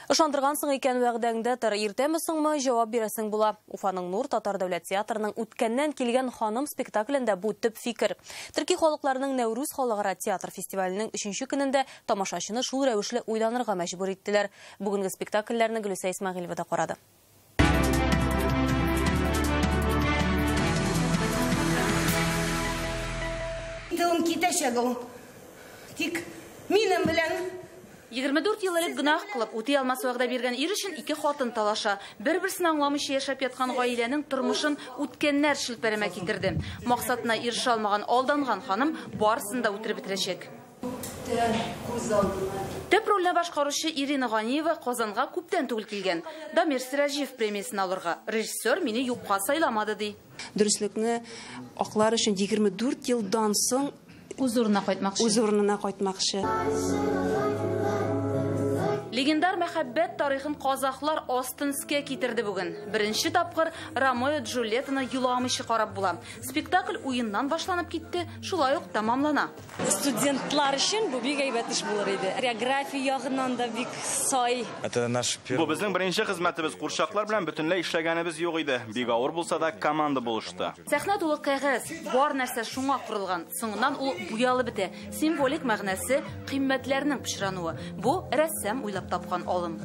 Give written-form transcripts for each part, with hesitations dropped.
Ышандырган соң икән вәгъдәңдә тор, иртәме соңмы җавап бирәсең була. Уфаның Нур Татар дәүләт театрының үткәннән килгән ханым спектаклендә бу төп фикер. Төрки халыкларының Нәүрүз халыкара театр фестиваленең 3нче көнендә тамашачыны шул рәвешле уйланырга мәҗбүр иттеләр. Бүгенге спектакльләрне Гөлүсә Исмәгыйлова да карады. Тик минем белән 24 ел элек гөнаһ кылып, үти алмас вәгъдә биргән ир өчен ике хатын талаша. Бер-берсен аңламыйча яшәп яткан гаиләнең тормышын үткәннәр шелпәрәмә китерде. Максатына ирешә алмаган алданган ханым барысын да үтереп бетерәчәк. Төп рольне башкаручы Ирина Ганиева Казанга күптән түгел килгән. Дамир Сиражиев премиясын алырга режиссер мине юкка сайламады ди. Дөреслекне аклар өчен 24 елдан соң Үз урынына кайтмакчы. Легендар мәхәббәт тарихын казахлар астынскә китерде бүген. Беренче тапкыр Ромео и Джульеттаны юламыйча карап була. Спектакль уеннан башланып китте, шулай ук тамамлана. Студентлар өчен бу бик әйбәт эш булыр иде. Хореография ягыннан да бик сай. Бу безнең беренче хезмәтебез, курчаклар белән бөтенләй эшләгәнебез юк иде. Бик авыр булса да команда булышты. Сәхнә тулы кәгазь, бар нәрсә шуңа корылган. Соңыннан ул буялып бетә. Символик мәгънәсе, кыйммәтләрнең пычрануы. Бу рәссам уйлап тапкан алым.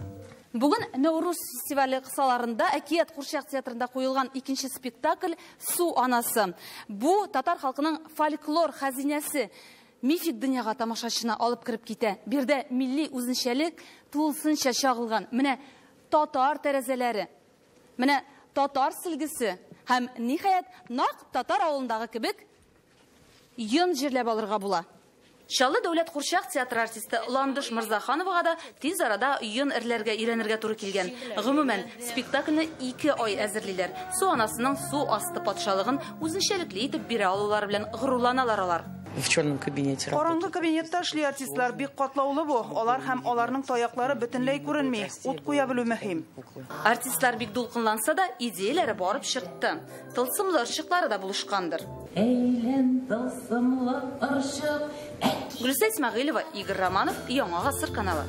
Бүген Нәүрүз фестивале кысаларында Әкият Курчак театрында куелган икенче спектакль «Су анасы». Бу татар халкының фольклор хәзинәсе. Мифик дөньяга тамашачыны алып кирип китә. Бирдә милли үзенчәлек тулысынча чагылган. Менә татар тәрәзәләре, менә татар сөлгесе һәм ниһаять нак татар авылындагы кебек йон җирләп алырга була. Шаллы дәүләт Курчак театр артисты Ландыш Мырзахановага да тиз арада йон эрләргә өйрәнергә туры килгән. Гомумән, спектакльне 2 ай әзерлиләр. Су анасының су асты патшалыгын үзенчәлекле итеп бирә алулары белән горурланалар алар. В черном кабинете. Караңгы кабинетта эшли артистлар бик катлаулы бу. Алар һәм аларның таяклары бөтенләй күренми. Ут куя белү мөһим. Артистлар бик дулкынланса да, идеяләре барып чыкты. Тылсымлы ырчыклары да булышкандыр. Гөлүсә Исмәгыйлова, Игорь Романов, Яңа гасыр каналы.